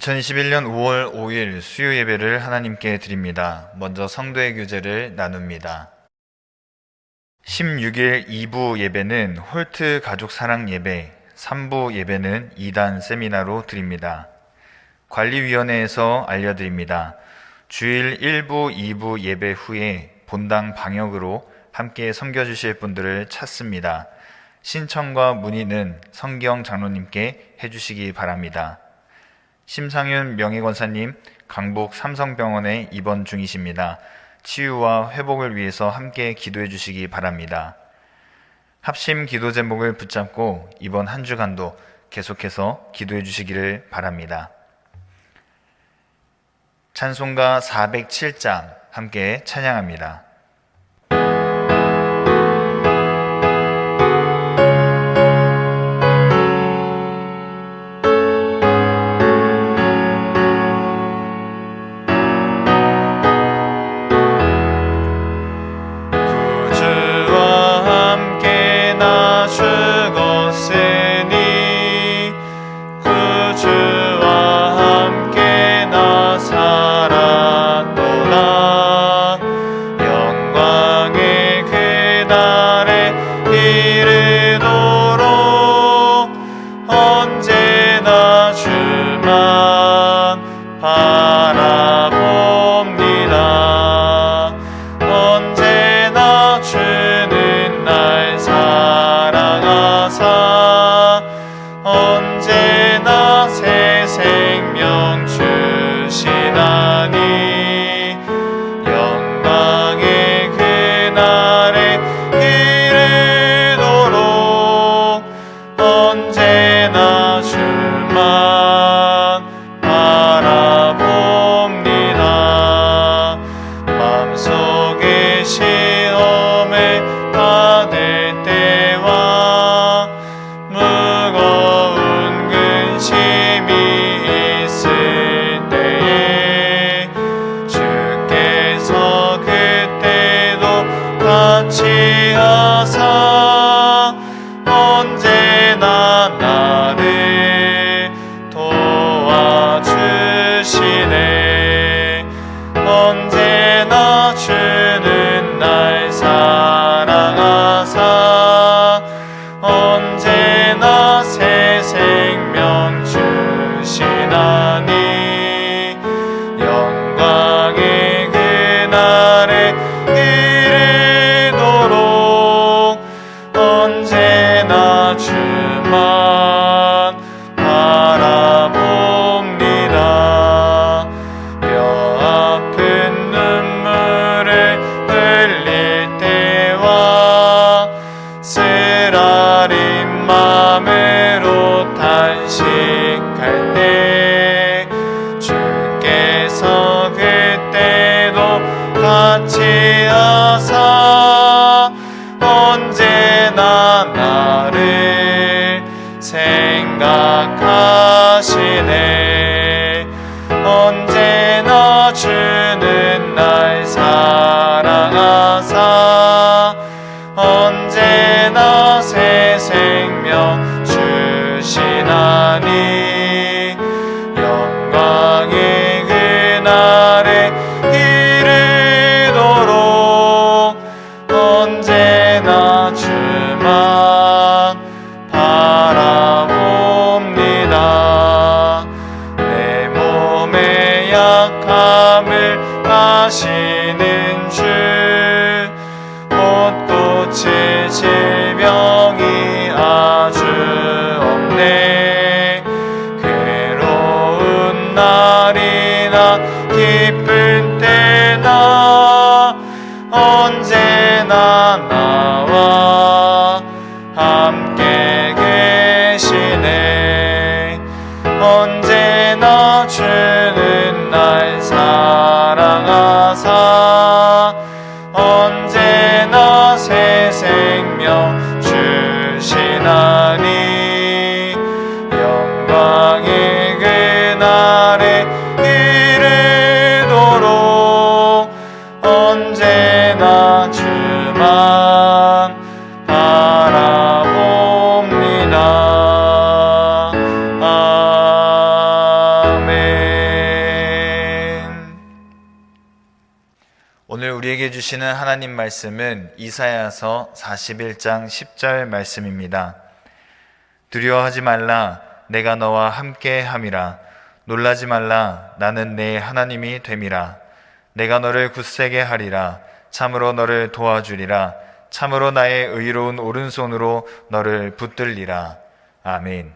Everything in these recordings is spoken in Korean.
2021년 5월 5일 수요 예배를 하나님께 드립니다. 먼저 성도의 교제를 나눕니다. 16일 2부 예배는 홀트 가족 사랑 예배, 3부 예배는 2단 세미나로 드립니다. 관리위원회에서 알려드립니다. 주일 1부, 2부 예배 후에 본당 방역으로 함께 섬겨주실 분들을 찾습니다. 신청과 문의는 성경 장로님께 해주시기 바랍니다. 심상윤 명예권사님, 강북 삼성병원에 입원 중이십니다. 치유와 회복을 위해서 함께 기도해 주시기 바랍니다. 합심 기도 제목을 붙잡고 이번 한 주간도 계속해서 기도해 주시기를 바랍니다. 찬송가 407장 함께 찬양합니다. 언제나 주는 날 사랑하사 언제나 새 생명 주시나니 영광의 그날에 이르도록 언제나 주만 바라봅니다. 내 몸의 약함을 아시는 주 못 고칠 질병이 아주 없네. 괴로운 날이나 기쁜 때나 언제나 나와 함께 계시네. 언제나 주는 날 사랑하사 언제나 새 생명 주시나니 영광의 그날에 이르도록 언제나 주만 바라봅니다. 아멘. 우리에게 주시는 하나님 말씀은 이사야서 41장 10절 말씀입니다. 두려워하지 말라, 내가 너와 함께 함이라. 놀라지 말라, 나는 내 하나님이 됨이라. 내가 너를 굳세게 하리라. 참으로 너를 도와주리라. 참으로 나의 의로운 오른손으로 너를 붙들리라. 아멘.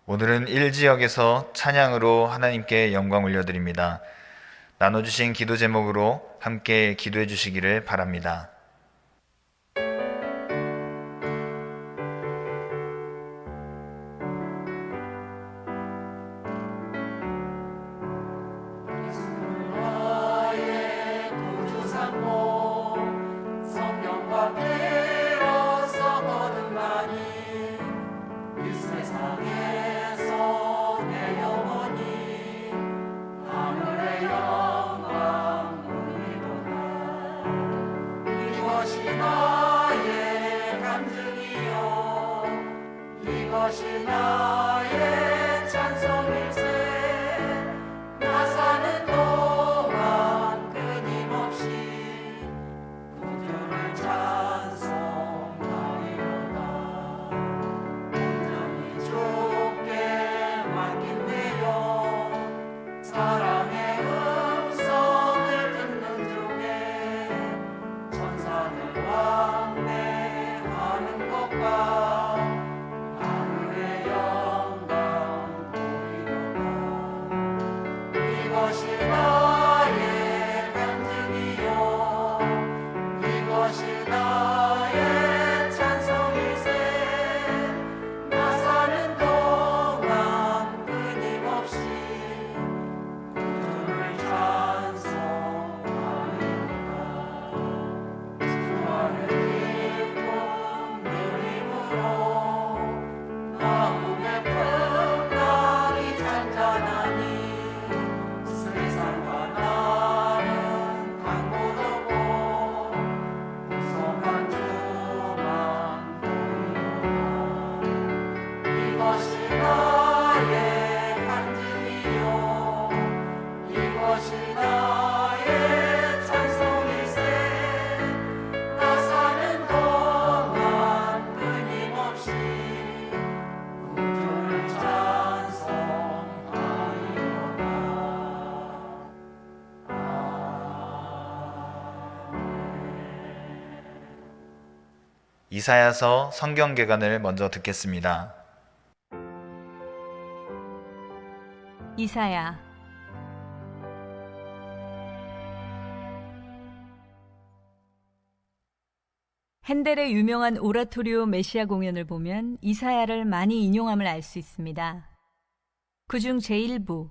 오늘은 1지역에서 찬양으로 하나님께 영광 올려드립니다. 나눠주신 기도 제목으로 함께 기도해 주시기를 바랍니다. 이것이 나의 찬송일세. 나 사는 동안 끊임없이 구주를 찬송하리로다. 온전히 주께 맡긴대요. 사랑의 음성을 듣는 중에 천사들 왕래하는 것과 이것이 나의 간증이요, 이것이 나의 찬송일세. 나 사는 동안 끊임없이 구주를 찬송하리로다. 주 안에 기쁨 누림으로 마음의 풍랑이 잔잔하니 세상과 나는 강고롭고 무성한 주만 보이로다. 이것이 나의 간증이요, 이것이 나의 찬송일세. 나 사는 동안 끊임없이 구주를 찬송하리로다. 이사야서 성경 개관을 먼저 듣겠습니다. 이사야. 핸델의 유명한 오라토리오 메시아 공연을 보면 이사야를 많이 인용함을 알 수 있습니다. 그중 제1부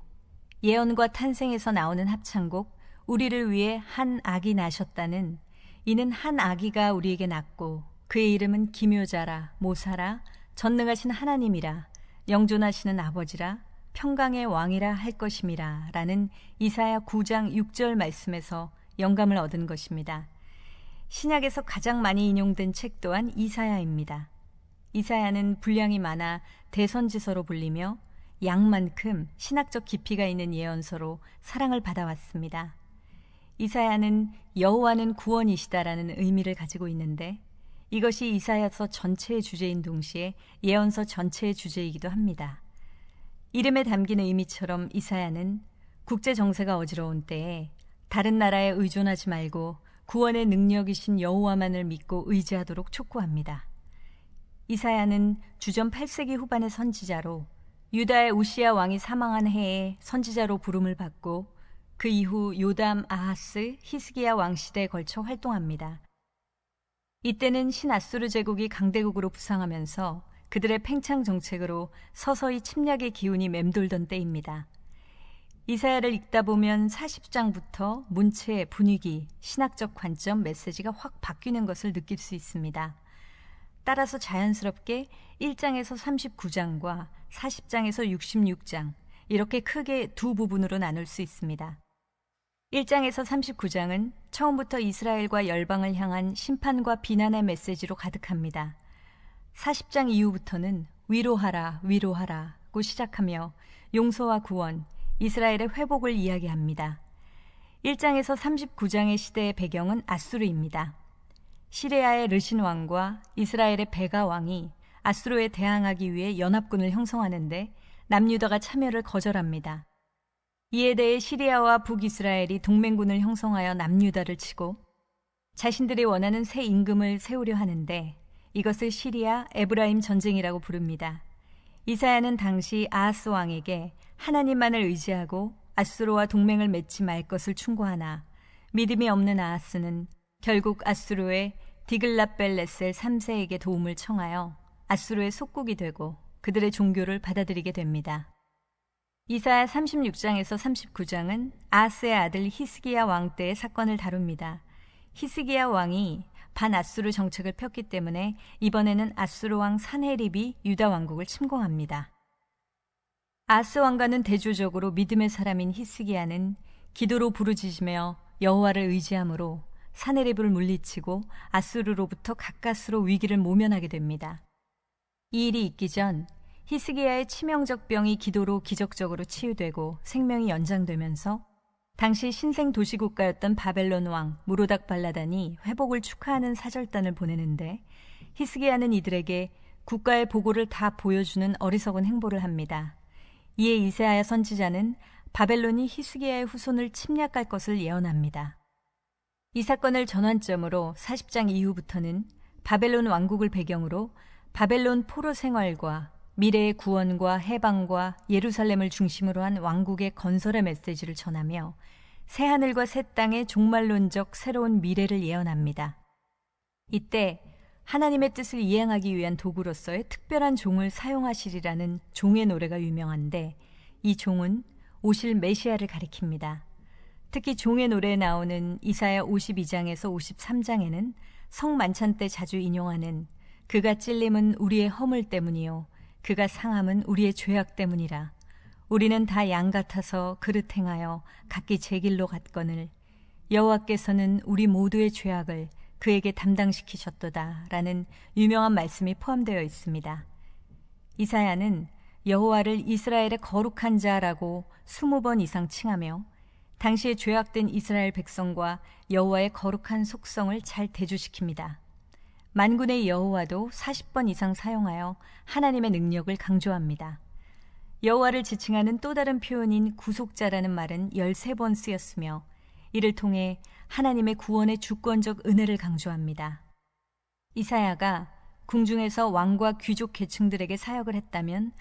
예언과 탄생에서 나오는 합창곡 우리를 위해 한 아기 나셨다는, 이는 한 아기가 우리에게 낳고 그의 이름은 기묘자라, 모사라, 전능하신 하나님이라, 영존하시는 아버지라, 평강의 왕이라 할 것임이라 라는 이사야 9장 6절 말씀에서 영감을 얻은 것입니다. 신약에서 가장 많이 인용된 책 또한 이사야입니다. 이사야는 분량이 많아 대선지서로 불리며 양만큼 신학적 깊이가 있는 예언서로 사랑을 받아왔습니다. 이사야는 여호와는 구원이시다라는 의미를 가지고 있는데, 이것이 이사야서 전체의 주제인 동시에 예언서 전체의 주제이기도 합니다. 이름에 담긴 의미처럼 이사야는 국제 정세가 어지러운 때에 다른 나라에 의존하지 말고 구원의 능력이신 여호와만을 믿고 의지하도록 촉구합니다. 이사야는 주전 8세기 후반의 선지자로 유다의 우시야 왕이 사망한 해에 선지자로 부름을 받고 그 이후 요담, 아하스, 히스기야 왕 시대에 걸쳐 활동합니다. 이때는 신아수르 제국이 강대국으로 부상하면서 그들의 팽창 정책으로 서서히 침략의 기운이 맴돌던 때입니다. 이사야를 읽다 보면 40장부터 문체, 분위기, 신학적 관점, 메시지가 확 바뀌는 것을 느낄 수 있습니다. 따라서 자연스럽게 1장에서 39장과 40장에서 66장, 이렇게 크게 두 부분으로 나눌 수 있습니다. 1장에서 39장은 처음부터 이스라엘과 열방을 향한 심판과 비난의 메시지로 가득합니다. 40장 이후부터는 위로하라, 위로하라고 시작하며 용서와 구원, 이스라엘의 회복을 이야기합니다. 1장에서 39장의 시대의 배경은 아수르입니다. 시리아의 르신 왕과 이스라엘의 베가 왕이 아수르에 대항하기 위해 연합군을 형성하는데 남유다가 참여를 거절합니다. 이에 대해 시리아와 북이스라엘이 동맹군을 형성하여 남유다를 치고 자신들이 원하는 새 임금을 세우려 하는데 이것을 시리아 에브라임 전쟁이라고 부릅니다. 이사야는 당시 아하스 왕에게 하나님만을 의지하고 아수르와 동맹을 맺지 말 것을 충고하나 믿음이 없는 아하스는 결국 아수르의 디글랏벨레셀 3세에게 도움을 청하여 아수르의 속국이 되고 그들의 종교를 받아들이게 됩니다. 이사야 36장에서 39장은 아하스의 아들 히스기야 왕 때의 사건을 다룹니다. 히스기야 왕이 반아수르 정책을 폈기 때문에 이번에는 아수르 왕 산헤립이 유다 왕국을 침공합니다. 아하스 왕과는 대조적으로 믿음의 사람인 히스기야는 기도로 부르짖으며 여호와를 의지함으로 산헤립을 물리치고 아수르로부터 가까스로 위기를 모면하게 됩니다. 이 일이 있기 전 히스기야의 치명적 병이 기도로 기적적으로 치유되고 생명이 연장되면서 당시 신생 도시국가였던 바벨론 왕 무로닥 발라단이 회복을 축하하는 사절단을 보내는데 히스기야는 이들에게 국가의 보고를 다 보여주는 어리석은 행보를 합니다. 이에 이사야 선지자는 바벨론이 히스기야의 후손을 침략할 것을 예언합니다. 이 사건을 전환점으로 40장 이후부터는 바벨론 왕국을 배경으로 바벨론 포로 생활과 미래의 구원과 해방과 예루살렘을 중심으로 한 왕국의 건설의 메시지를 전하며 새하늘과 새 땅의 종말론적 새로운 미래를 예언합니다. 이때 하나님의 뜻을 이행하기 위한 도구로서의 특별한 종을 사용하시리라는 종의 노래가 유명한데 이 종은 오실 메시아를 가리킵니다. 특히 종의 노래에 나오는 이사야 52장에서 53장에는 성만찬 때 자주 인용하는 그가 찔림은 우리의 허물 때문이요 그가 상함은 우리의 죄악 때문이라. 우리는 다 양 같아서 그릇 행하여 각기 제 길로 갔거늘 여호와께서는 우리 모두의 죄악을 그에게 담당시키셨도다 라는 유명한 말씀이 포함되어 있습니다. 이사야는 여호와를 이스라엘의 거룩한 자라고 20번 이상 칭하며 당시에 죄악된 이스라엘 백성과 여호와의 거룩한 속성을 잘 대조시킵니다. 만군의 여호와도 40번 이상 사용하여 하나님의 능력을 강조합니다. 여호와를 지칭하는 또 다른 표현인 구속자라는 말은 13번 쓰였으며 이를 통해 하나님의 구원의 주권적 은혜를 강조합니다. 이사야가 궁중에서 왕과 귀족 계층들에게 사역을 했다면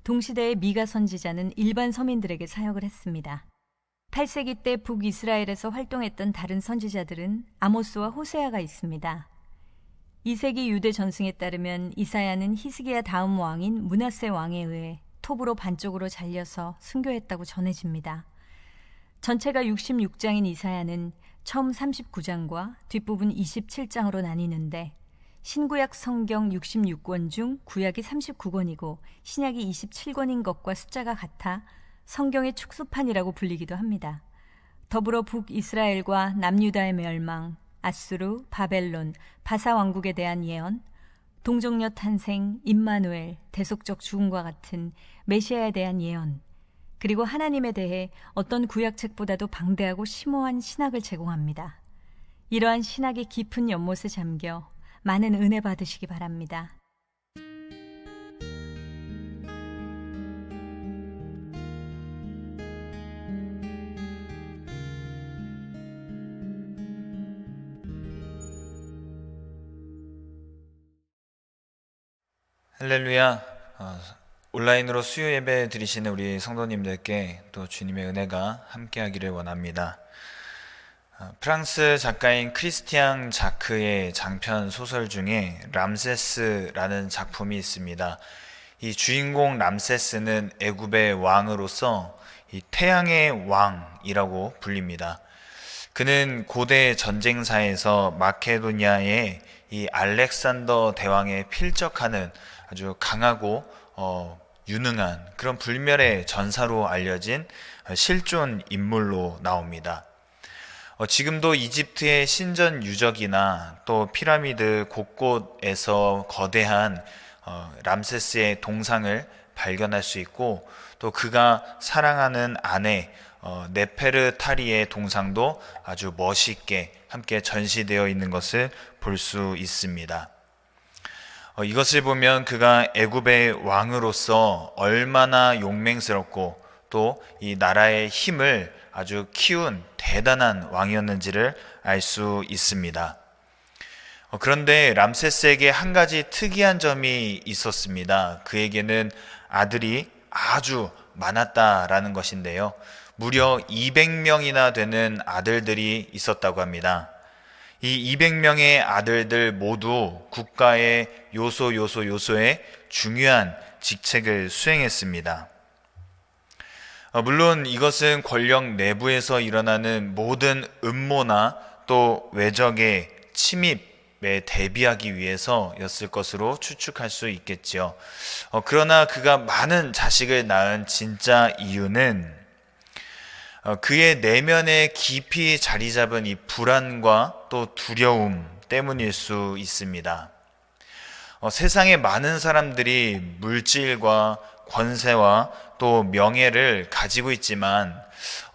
동시대의 미가 선지자는 일반 서민들에게 사역을 했습니다. 8세기 때 북이스라엘에서 활동했던 다른 선지자들은 아모스와 호세아가 있습니다. 2세기 유대 전승에 따르면 이사야는 히스기야 다음 왕인 므낫세 왕에 의해 톱으로 반쪽으로 잘려서 순교했다고 전해집니다. 전체가 66장인 이사야는 처음 39장과 뒷부분 27장으로 나뉘는데 신구약 성경 66권 중 구약이 39권이고 신약이 27권인 것과 숫자가 같아 성경의 축소판이라고 불리기도 합니다. 더불어 북이스라엘과 남유다의 멸망, 아수르, 바벨론, 바사 왕국에 대한 예언, 동정녀 탄생, 임마누엘, 대속적 죽음과 같은 메시아에 대한 예언, 그리고 하나님에 대해 어떤 구약책보다도 방대하고 심오한 신학을 제공합니다. 이러한 신학의 깊은 연못에 잠겨 많은 은혜 받으시기 바랍니다. 할렐루야. 온라인으로 수요 예배 드리시는 우리 성도님들께 또 주님의 은혜가 함께하기를 원합니다. 프랑스 작가인 크리스티앙 자크의 장편 소설 중에 람세스라는 작품이 있습니다. 이 주인공 람세스는 애굽의 왕으로서 이 태양의 왕이라고 불립니다. 그는 고대 전쟁사에서 마케도니아의 이 알렉산더 대왕에 필적하는 아주 강하고 유능한 그런 불멸의 전사로 알려진 실존 인물로 나옵니다. 지금도 이집트의 신전 유적이나 또 피라미드 곳곳에서 거대한 람세스의 동상을 발견할 수 있고, 또 그가 사랑하는 아내 네페르타리의 동상도 아주 멋있게 함께 전시되어 있는 것을 볼 수 있습니다. 이것을 보면 그가 애굽의 왕으로서 얼마나 용맹스럽고 또 이 나라의 힘을 아주 키운 대단한 왕이었는지를 알 수 있습니다. 그런데 람세스에게 한 가지 특이한 점이 있었습니다. 그에게는 아들이 아주 많았다라는 것인데요. 무려 200명이나 되는 아들들이 있었다고 합니다. 이 200명의 아들들 모두 국가의 요소의 중요한 직책을 수행했습니다. 물론 이것은 권력 내부에서 일어나는 모든 음모나 또 외적의 침입에 대비하기 위해서였을 것으로 추측할 수 있겠지요. 그러나 그가 많은 자식을 낳은 진짜 이유는 그의 내면에 깊이 자리 잡은 이 불안과 또 두려움 때문일 수 있습니다. 세상에 많은 사람들이 물질과 권세와 또 명예를 가지고 있지만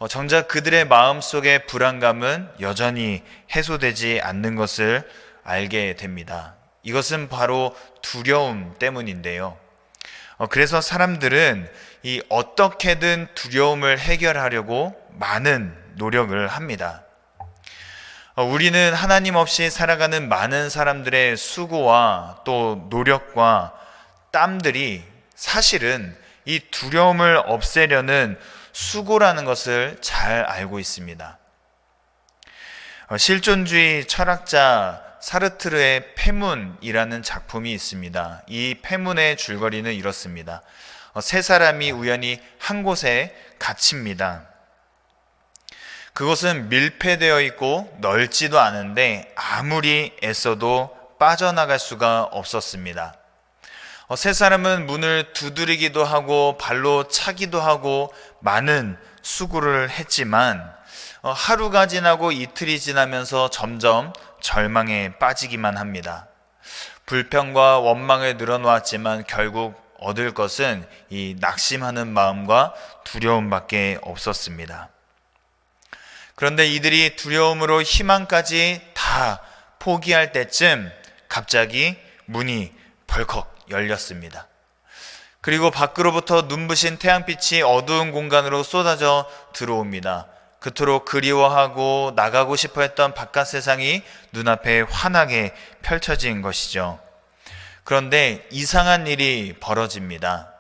정작 그들의 마음속의 불안감은 여전히 해소되지 않는 것을 알게 됩니다. 이것은 바로 두려움 때문인데요. 그래서 사람들은 이 어떻게든 두려움을 해결하려고 많은 노력을 합니다. 우리는 하나님 없이 살아가는 많은 사람들의 수고와 또 노력과 땀들이 사실은 이 두려움을 없애려는 수고라는 것을 잘 알고 있습니다. 실존주의 철학자 사르트르의 패문이라는 작품이 있습니다. 이 패문의 줄거리는 이렇습니다. 세 사람이 우연히 한 곳에 갇힙니다. 그곳은 밀폐되어 있고 넓지도 않은데 아무리 애써도 빠져나갈 수가 없었습니다. 세 사람은 문을 두드리기도 하고 발로 차기도 하고 많은 수고를 했지만 하루가 지나고 이틀이 지나면서 점점 절망에 빠지기만 합니다. 불평과 원망을 늘어놓았지만 결국 얻을 것은 이 낙심하는 마음과 두려움밖에 없었습니다. 그런데 이들이 두려움으로 희망까지 다 포기할 때쯤 갑자기 문이 벌컥 열렸습니다. 그리고 밖으로부터 눈부신 태양빛이 어두운 공간으로 쏟아져 들어옵니다. 그토록 그리워하고 나가고 싶어 했던 바깥 세상이 눈앞에 환하게 펼쳐진 것이죠. 그런데 이상한 일이 벌어집니다.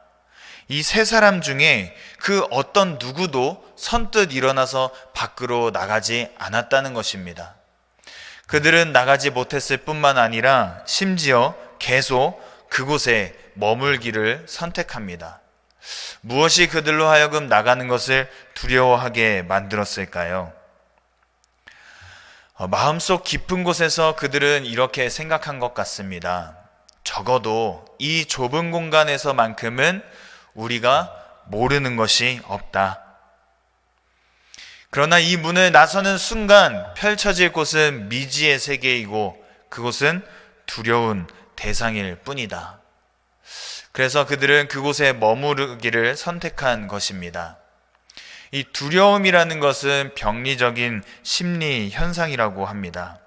이 세 사람 중에 그 어떤 누구도 선뜻 일어나서 밖으로 나가지 않았다는 것입니다. 그들은 나가지 못했을 뿐만 아니라 심지어 계속 그곳에 머물기를 선택합니다. 무엇이 그들로 하여금 나가는 것을 두려워하게 만들었을까요? 마음속 깊은 곳에서 그들은 이렇게 생각한 것 같습니다. 적어도 이 좁은 공간에서만큼은 우리가 모르는 것이 없다. 그러나 이 문을 나서는 순간 펼쳐질 곳은 미지의 세계이고 그곳은 두려운 대상일 뿐이다. 그래서 그들은 그곳에 머무르기를 선택한 것입니다. 이 두려움이라는 것은 병리적인 심리 현상이라고 합니다.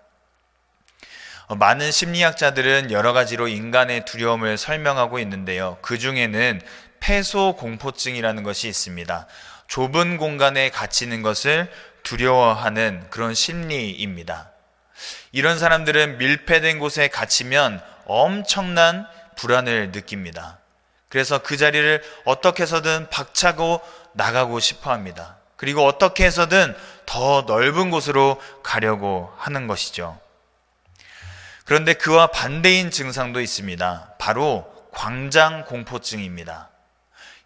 많은 심리학자들은 여러 가지로 인간의 두려움을 설명하고 있는데요. 그 중에는 폐소공포증이라는 것이 있습니다. 좁은 공간에 갇히는 것을 두려워하는 그런 심리입니다. 이런 사람들은 밀폐된 곳에 갇히면 엄청난 불안을 느낍니다. 그래서 그 자리를 어떻게 해서든 박차고 나가고 싶어 합니다. 그리고 어떻게 해서든 더 넓은 곳으로 가려고 하는 것이죠. 그런데 그와 반대인 증상도 있습니다. 바로 광장공포증입니다.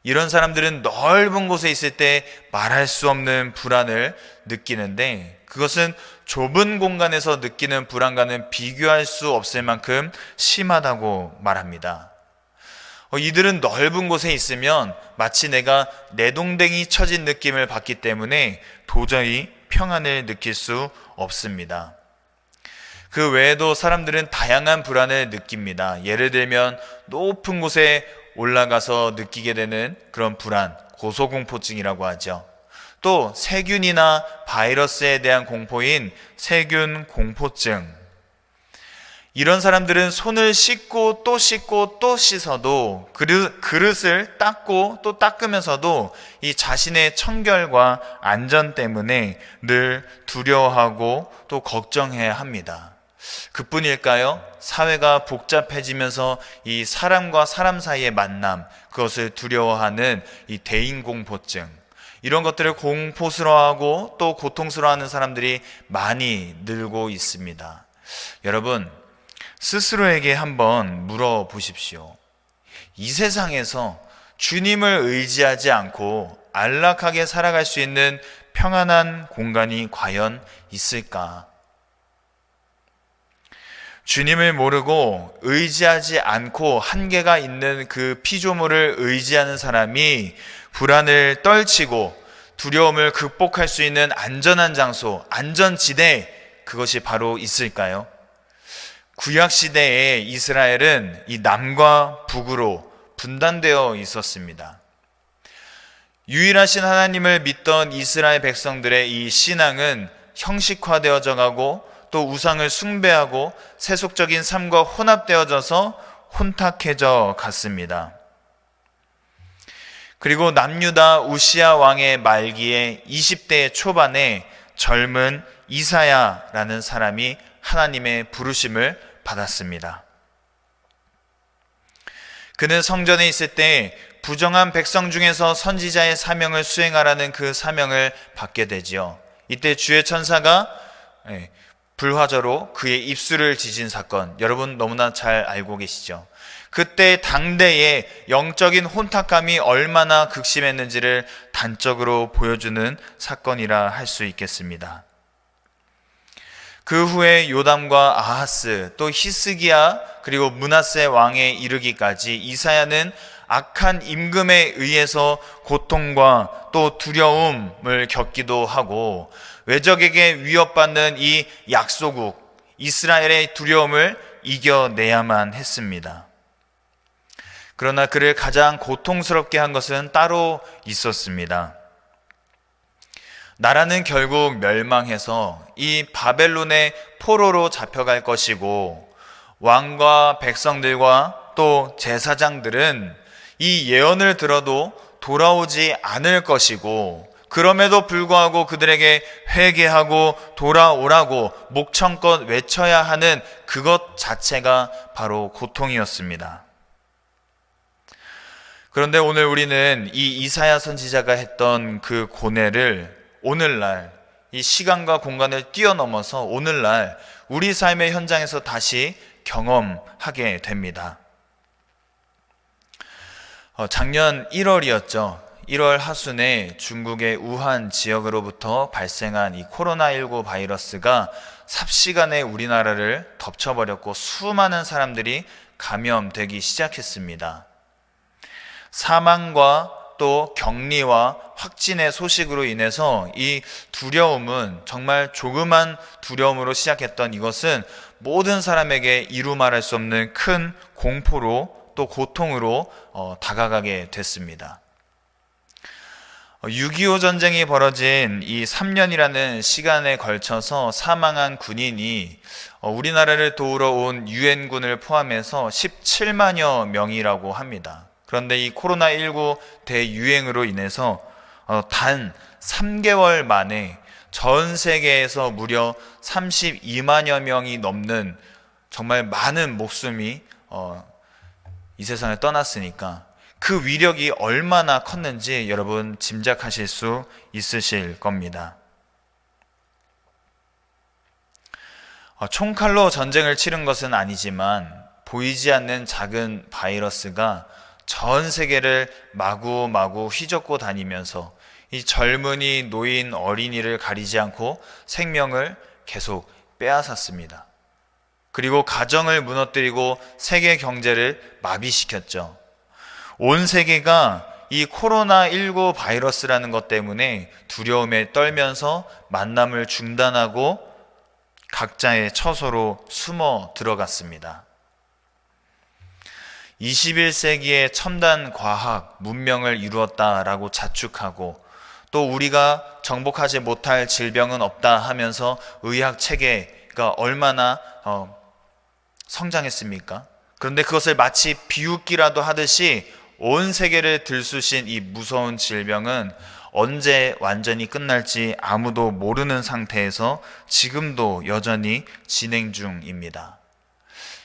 이런 사람들은 넓은 곳에 있을 때 말할 수 없는 불안을 느끼는데 그것은 좁은 공간에서 느끼는 불안과는 비교할 수 없을 만큼 심하다고 말합니다. 이들은 넓은 곳에 있으면 마치 내가 내동댕이 쳐진 느낌을 받기 때문에 도저히 평안을 느낄 수 없습니다. 그 외에도 사람들은 다양한 불안을 느낍니다. 예를 들면 높은 곳에 올라가서 느끼게 되는 그런 불안, 고소공포증이라고 하죠. 또 세균이나 바이러스에 대한 공포인 세균 공포증. 이런 사람들은 손을 씻고 또 씻고 또 씻어도 그릇을 닦고 또 닦으면서도 이 자신의 청결과 안전 때문에 늘 두려워하고 또 걱정해야 합니다. 그뿐일까요? 사회가 복잡해지면서 이 사람과 사람 사이의 만남, 그것을 두려워하는 이 대인공포증, 이런 것들을 공포스러워하고 또 고통스러워하는 사람들이 많이 늘고 있습니다. 여러분, 스스로에게 한번 물어보십시오. 이 세상에서 주님을 의지하지 않고 안락하게 살아갈 수 있는 평안한 공간이 과연 있을까? 주님을 모르고 의지하지 않고 한계가 있는 그 피조물을 의지하는 사람이 불안을 떨치고 두려움을 극복할 수 있는 안전한 장소, 안전지대, 그것이 바로 있을까요? 구약시대에 이스라엘은 이 남과 북으로 분단되어 있었습니다. 유일하신 하나님을 믿던 이스라엘 백성들의 이 신앙은 형식화되어져 가고 또 우상을 숭배하고 세속적인 삶과 혼합되어져서 혼탁해져 갔습니다. 그리고 남유다 우시야 왕의 말기에 20대 초반에 젊은 이사야라는 사람이 하나님의 부르심을 받았습니다. 그는 성전에 있을 때 부정한 백성 중에서 선지자의 사명을 수행하라는 그 사명을 받게 되지요. 이때 주의 천사가 불화저로 그의 입술을 지진 사건, 여러분 너무나 잘 알고 계시죠. 그때 당대의 영적인 혼탁감이 얼마나 극심했는지를 단적으로 보여주는 사건이라 할 수 있겠습니다. 그 후에 요담과 아하스, 또 히스기야, 그리고 므낫세 왕에 이르기까지 이사야는 악한 임금에 의해서 고통과 또 두려움을 겪기도 하고 외적에게 위협받는 이 약소국 이스라엘의 두려움을 이겨내야만 했습니다. 그러나 그를 가장 고통스럽게 한 것은 따로 있었습니다. 나라는 결국 멸망해서 이 바벨론의 포로로 잡혀갈 것이고 왕과 백성들과 또 제사장들은 이 예언을 들어도 돌아오지 않을 것이고 그럼에도 불구하고 그들에게 회개하고 돌아오라고 목청껏 외쳐야 하는 그것 자체가 바로 고통이었습니다. 그런데 오늘 우리는 이 이사야 선지자가 했던 그 고뇌를 오늘날 이 시간과 공간을 뛰어넘어서 오늘날 우리 삶의 현장에서 다시 경험하게 됩니다. 작년 1월이었죠. 1월 하순에 중국의 우한 지역으로부터 발생한 이 코로나19 바이러스가 삽시간에 우리나라를 덮쳐버렸고 수많은 사람들이 감염되기 시작했습니다. 사망과 또 격리와 확진의 소식으로 인해서 이 두려움은 정말 조그만 두려움으로 시작했던 이것은 모든 사람에게 이루 말할 수 없는 큰 공포로 또 고통으로 다가가게 됐습니다. 6.25 전쟁이 벌어진 이 3년이라는 시간에 걸쳐서 사망한 군인이 우리나라를 도우러 온 유엔군을 포함해서 17만여 명이라고 합니다. 그런데 이 코로나19 대유행으로 인해서 단 3개월 만에 전 세계에서 무려 32만여 명이 넘는 정말 많은 목숨이 이 세상을 떠났으니까 그 위력이 얼마나 컸는지 여러분 짐작하실 수 있으실 겁니다. 총칼로 전쟁을 치른 것은 아니지만 보이지 않는 작은 바이러스가 전 세계를 마구마구 휘젓고 다니면서 이 젊은이, 노인, 어린이를 가리지 않고 생명을 계속 빼앗았습니다. 그리고 가정을 무너뜨리고 세계 경제를 마비시켰죠. 온 세계가 이 코로나19 바이러스라는 것 때문에 두려움에 떨면서 만남을 중단하고 각자의 처소로 숨어 들어갔습니다. 21세기의 첨단 과학, 문명을 이루었다라고 자축하고 또 우리가 정복하지 못할 질병은 없다 하면서 의학 체계가 얼마나 성장했습니까? 그런데 그것을 마치 비웃기라도 하듯이 온 세계를 들쑤신 이 무서운 질병은 언제 완전히 끝날지 아무도 모르는 상태에서 지금도 여전히 진행 중입니다.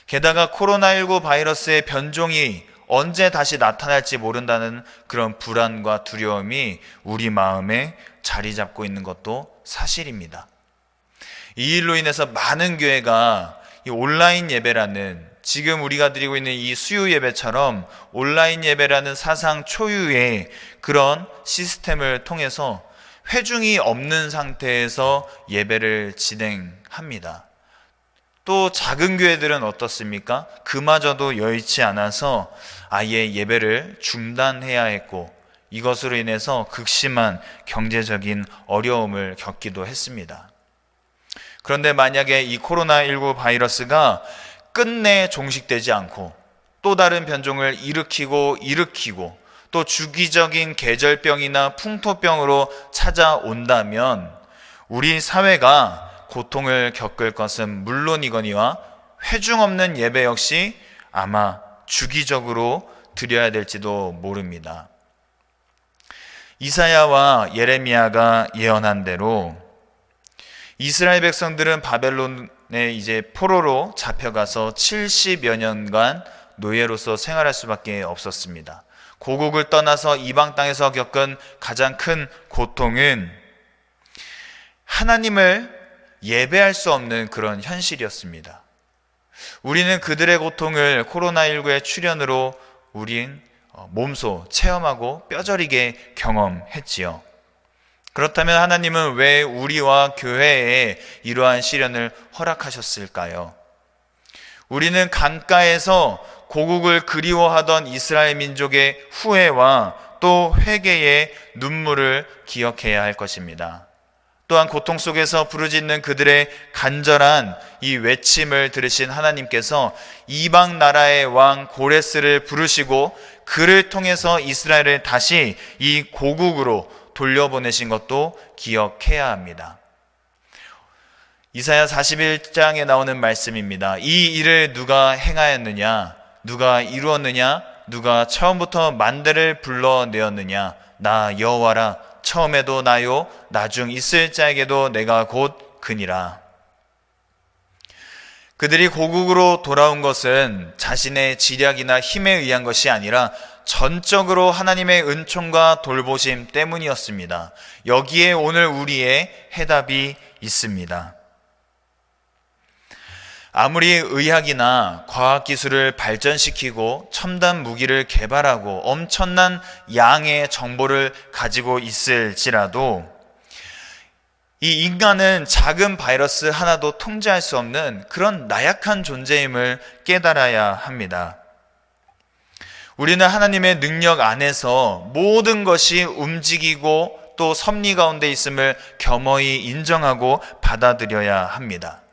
게다가 코로나19 바이러스의 변종이 언제 다시 나타날지 모른다는 그런 불안과 두려움이 우리 마음에 자리 잡고 있는 것도 사실입니다. 이 일로 인해서 많은 교회가 이 온라인 예배라는, 지금 우리가 드리고 있는 이 수요 예배처럼 온라인 예배라는 사상 초유의 그런 시스템을 통해서 회중이 없는 상태에서 예배를 진행합니다. 또 작은 교회들은 어떻습니까? 그마저도 여의치 않아서 아예 예배를 중단해야 했고 이것으로 인해서 극심한 경제적인 어려움을 겪기도 했습니다. 그런데 만약에 이 코로나19 바이러스가 끝내 종식되지 않고 또 다른 변종을 일으키고 또 주기적인 계절병이나 풍토병으로 찾아온다면 우리 사회가 고통을 겪을 것은 물론이거니와 회중 없는 예배 역시 아마 주기적으로 드려야 될지도 모릅니다. 이사야와 예레미야가 예언한 대로 이스라엘 백성들은 바벨론에 이제 포로로 잡혀가서 70여 년간 노예로서 생활할 수밖에 없었습니다. 고국을 떠나서 이방 땅에서 겪은 가장 큰 고통은 하나님을 예배할 수 없는 그런 현실이었습니다. 우리는 그들의 고통을 코로나19의 출현으로 우린 몸소 체험하고 뼈저리게 경험했지요. 그렇다면 하나님은 왜 우리와 교회에 이러한 시련을 허락하셨을까요? 우리는 강가에서 고국을 그리워하던 이스라엘 민족의 후회와 또 회개의 눈물을 기억해야 할 것입니다. 또한 고통 속에서 부르짖는 그들의 간절한 이 외침을 들으신 하나님께서 이방 나라의 왕 고레스를 부르시고 그를 통해서 이스라엘을 다시 이 고국으로 돌려보내신 것도 기억해야 합니다. 이사야 41장에 나오는 말씀입니다. 이 일을 누가 행하였느냐? 누가 이루었느냐? 누가 처음부터 만대를 불러내었느냐? 나 여호와라. 처음에도 나요, 나중 있을 자에게도 내가 곧 그니라. 그들이 고국으로 돌아온 것은 자신의 지략이나 힘에 의한 것이 아니라 전적으로 하나님의 은총과 돌보심 때문이었습니다. 여기에 오늘 우리의 해답이 있습니다. 아무리 의학이나 과학기술을 발전시키고 첨단 무기를 개발하고 엄청난 양의 정보를 가지고 있을지라도 이 인간은 작은 바이러스 하나도 통제할 수 없는 그런 나약한 존재임을 깨달아야 합니다. 우리는 하나님의 능력 안에서 모든 것이 움직이고 또 섭리 가운데 있음을 겸허히 인정하고 받아들여야 합니다.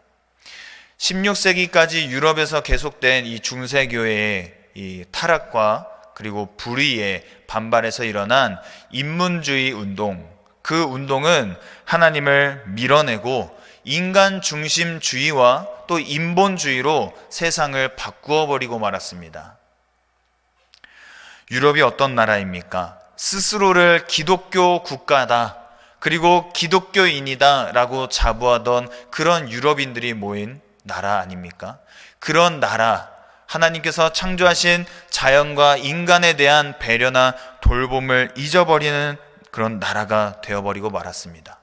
16세기까지 유럽에서 계속된 이 중세교회의 이 타락과 그리고 불의에 반발해서 일어난 인문주의 운동, 그 운동은 하나님을 밀어내고 인간 중심주의와 또 인본주의로 세상을 바꾸어 버리고 말았습니다. 유럽이 어떤 나라입니까? 스스로를 기독교 국가다, 그리고 기독교인이다 라고 자부하던 그런 유럽인들이 모인 나라 아닙니까? 그런 나라, 하나님께서 창조하신 자연과 인간에 대한 배려나 돌봄을 잊어버리는 그런 나라가 되어버리고 말았습니다.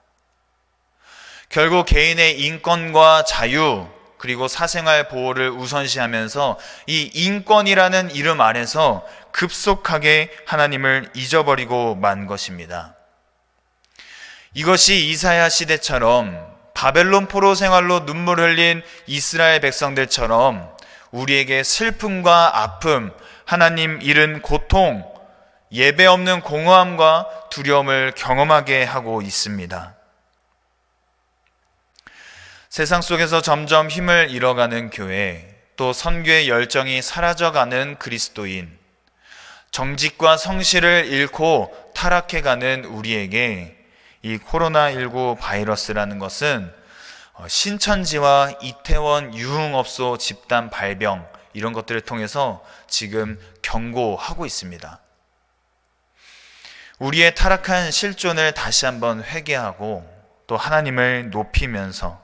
결국 개인의 인권과 자유 그리고 사생활 보호를 우선시하면서 이 인권이라는 이름 아래서 급속하게 하나님을 잊어버리고 만 것입니다. 이것이 이사야 시대처럼 바벨론 포로 생활로 눈물 흘린 이스라엘 백성들처럼 우리에게 슬픔과 아픔, 하나님 잃은 고통, 예배 없는 공허함과 두려움을 경험하게 하고 있습니다. 세상 속에서 점점 힘을 잃어가는 교회, 또 선교의 열정이 사라져가는 그리스도인, 정직과 성실을 잃고 타락해가는 우리에게 이 코로나19 바이러스라는 것은 신천지와 이태원 유흥업소 집단 발병 이런 것들을 통해서 지금 경고하고 있습니다. 우리의 타락한 실존을 다시 한번 회개하고 또 하나님을 높이면서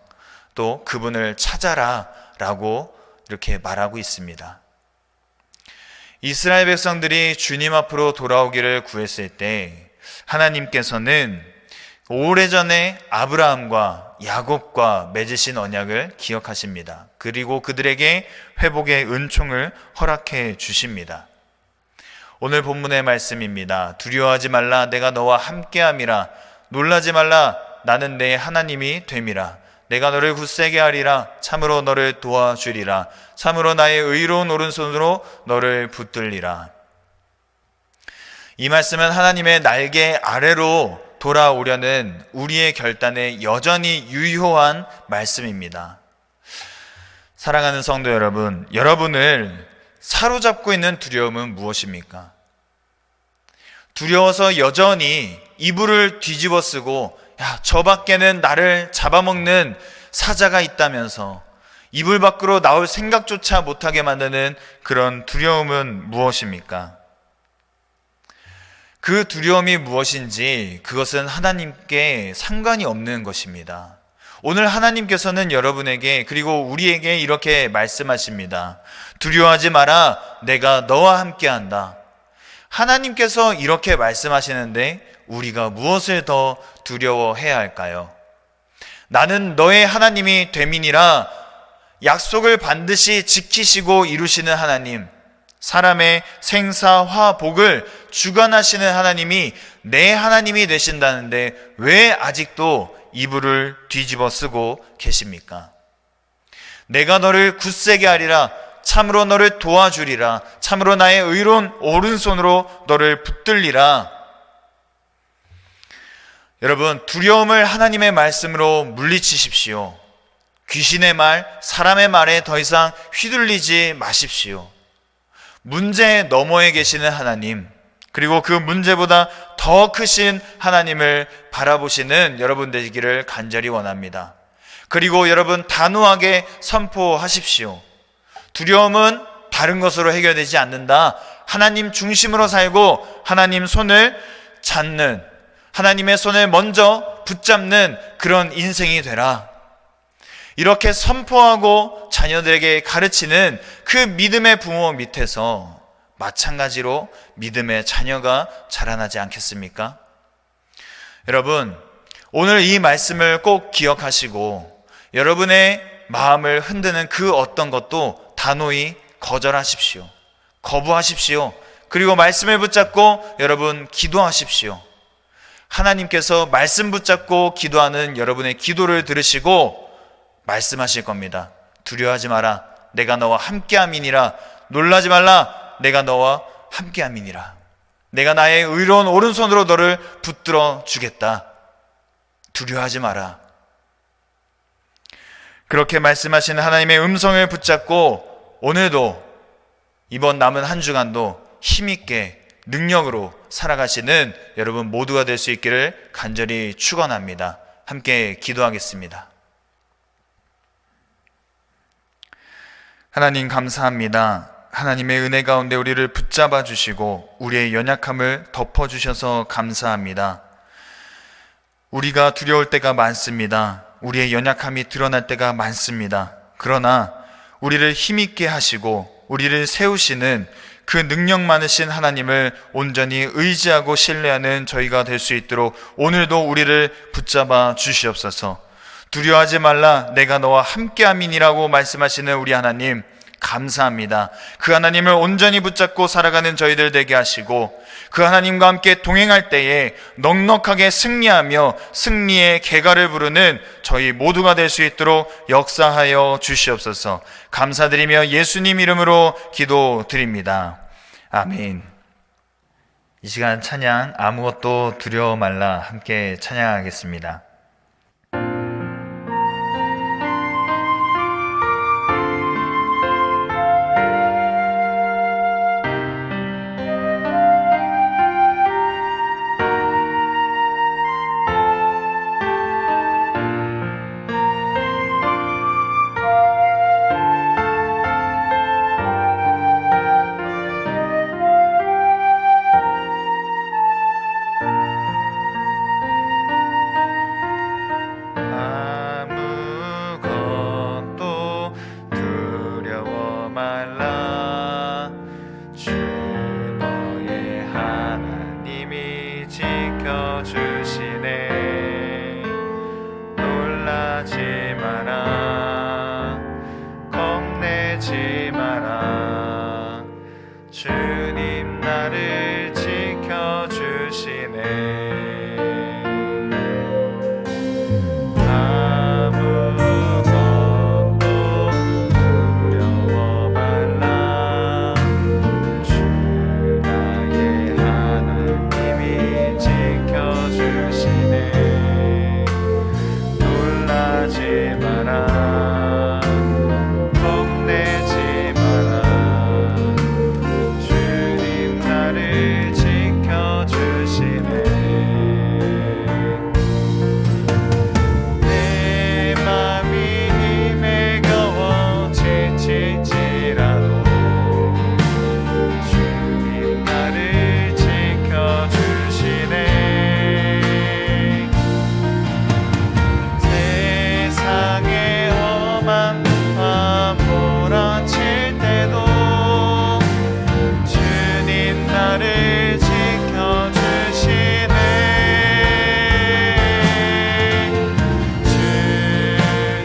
또 그분을 찾아라 라고 이렇게 말하고 있습니다. 이스라엘 백성들이 주님 앞으로 돌아오기를 구했을 때 하나님께서는 오래전에 아브라함과 야곱과 맺으신 언약을 기억하십니다. 그리고 그들에게 회복의 은총을 허락해 주십니다. 오늘 본문의 말씀입니다. 두려워하지 말라, 내가 너와 함께함이라. 놀라지 말라, 나는 내 하나님이 됨이라. 내가 너를 굳세게 하리라. 참으로 너를 도와주리라. 참으로 나의 의로운 오른손으로 너를 붙들리라. 이 말씀은 하나님의 날개 아래로 돌아오려는 우리의 결단에 여전히 유효한 말씀입니다. 사랑하는 성도 여러분, 여러분을 사로잡고 있는 두려움은 무엇입니까? 두려워서 여전히 이불을 뒤집어 쓰고 저 밖에는 나를 잡아먹는 사자가 있다면서 이불 밖으로 나올 생각조차 못하게 만드는 그런 두려움은 무엇입니까? 그 두려움이 무엇인지 그것은 하나님께 상관이 없는 것입니다. 오늘 하나님께서는 여러분에게 그리고 우리에게 이렇게 말씀하십니다. 두려워하지 마라, 내가 너와 함께한다. 하나님께서 이렇게 말씀하시는데 우리가 무엇을 더 두려워해야 할까요? 나는 너의 하나님이 됨이니라. 약속을 반드시 지키시고 이루시는 하나님, 사람의 생사화복을 주관하시는 하나님이 내 하나님이 되신다는데 왜 아직도 이불을 뒤집어 쓰고 계십니까? 내가 너를 굳세게 하리라. 참으로 너를 도와주리라. 참으로 나의 의로운 오른손으로 너를 붙들리라. 여러분, 두려움을 하나님의 말씀으로 물리치십시오. 귀신의 말, 사람의 말에 더 이상 휘둘리지 마십시오. 문제 너머에 계시는 하나님, 그리고 그 문제보다 더 크신 하나님을 바라보시는 여러분 되기를 간절히 원합니다. 그리고 여러분 단호하게 선포하십시오. 두려움은 다른 것으로 해결되지 않는다. 하나님 중심으로 살고 하나님 손을 잡는, 하나님의 손을 먼저 붙잡는 그런 인생이 되라. 이렇게 선포하고 자녀들에게 가르치는 그 믿음의 부모 밑에서 마찬가지로 믿음의 자녀가 자라나지 않겠습니까? 여러분, 오늘 이 말씀을 꼭 기억하시고 여러분의 마음을 흔드는 그 어떤 것도 단호히 거절하십시오. 거부하십시오. 그리고 말씀을 붙잡고 여러분 기도하십시오. 하나님께서 말씀 붙잡고 기도하는 여러분의 기도를 들으시고 말씀하실 겁니다. 두려워하지 마라. 내가 너와 함께함이니라. 놀라지 말라. 내가 너와 함께함이니라. 내가 나의 의로운 오른손으로 너를 붙들어 주겠다. 두려워하지 마라. 그렇게 말씀하시는 하나님의 음성을 붙잡고 오늘도 이번 남은 한 주간도 힘있게 능력으로 살아가시는 여러분 모두가 될 수 있기를 간절히 축원합니다. 함께 기도하겠습니다. 하나님 감사합니다. 하나님의 은혜 가운데 우리를 붙잡아 주시고 우리의 연약함을 덮어주셔서 감사합니다. 우리가 두려울 때가 많습니다. 우리의 연약함이 드러날 때가 많습니다. 그러나 우리를 힘있게 하시고 우리를 세우시는 그 능력 많으신 하나님을 온전히 의지하고 신뢰하는 저희가 될 수 있도록 오늘도 우리를 붙잡아 주시옵소서. 두려워하지 말라, 내가 너와 함께함이니라고 말씀하시는 우리 하나님 감사합니다. 그 하나님을 온전히 붙잡고 살아가는 저희들 되게 하시고 그 하나님과 함께 동행할 때에 넉넉하게 승리하며 승리의 개가를 부르는 저희 모두가 될 수 있도록 역사하여 주시옵소서. 감사드리며 예수님 이름으로 기도드립니다. 아멘. 이 시간 찬양 아무것도 두려워 말라 함께 찬양하겠습니다. 지켜주시네. 놀라지 마라, 겁내지 마라. 주님 나를 지켜주시네. 아무것도 두려워 말라. 주 나의 하나님이 지켜주시네. 놀라지 마라, 겁내지 마라. 주님 나를 지켜주시네. 내 맘이 힘에 겨워 지칠지라도 주님 나를 지켜주시네. 세상의 험한 밤 몰아칠 때도 주님 나를 지켜주시네.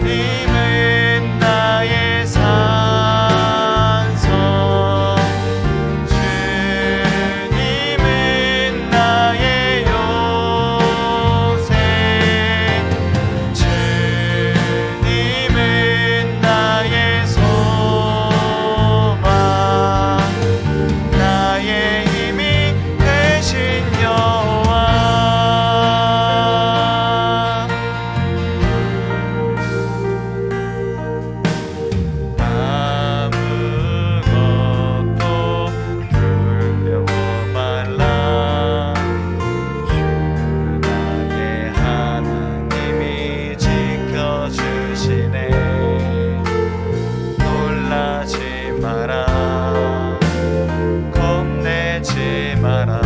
주님은 나의 산성, 주님은 나의 요새, 주님은 나의 소망, 나의 힘이 되신 여호와. 아무것도 두려워 말라. 주 나의 하나님이 지켜주시네. 놀라지 마라, 겁내지 마라.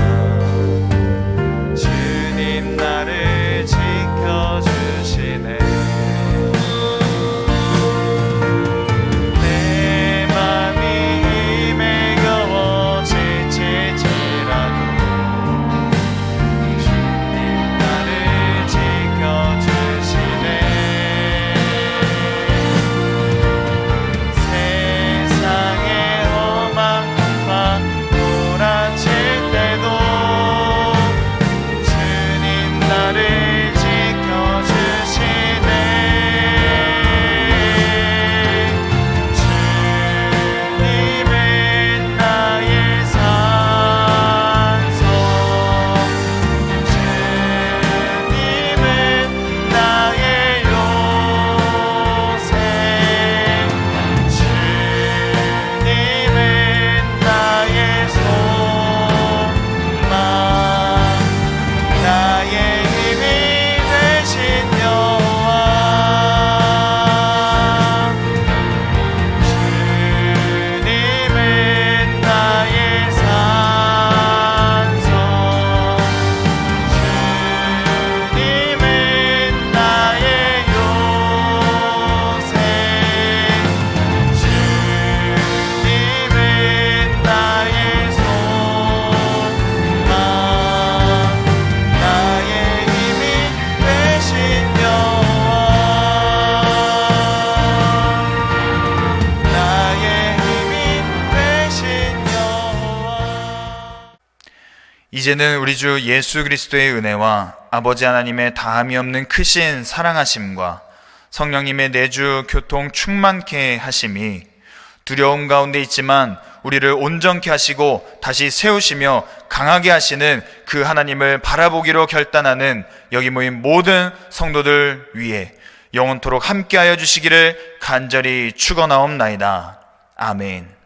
주님 나를 지켜주시네. 내 맘이 힘에 겨워 지칠지라도 주님 나를 지켜주시네. 세상의 험한 밤 몰아칠 때도 주님 나를 지켜주시네. 주님은 나의 산성, 주님은 나의 요새, 주님은 나의 소망, 나의 힘이 되신 여호와. 주님은 나의 산성, 주님은 나의 요새, 주님은 나의 소망, 나의 힘이 되신 여호와. 나의 힘이 되신 여호와. 이제는 우리 주 예수 그리스도의 은혜와 아버지 하나님의 다함이 없는 크신 사랑하심과 성령님의 내주 교통 충만케 하심이 두려움 가운데 있지만 우리를 온전케 하시고 다시 세우시며 강하게 하시는 그 하나님을 바라보기로 결단하는 여기 모인 모든 성도들 위해 영원토록 함께하여 주시기를 간절히 축원하옵나이다. 아멘.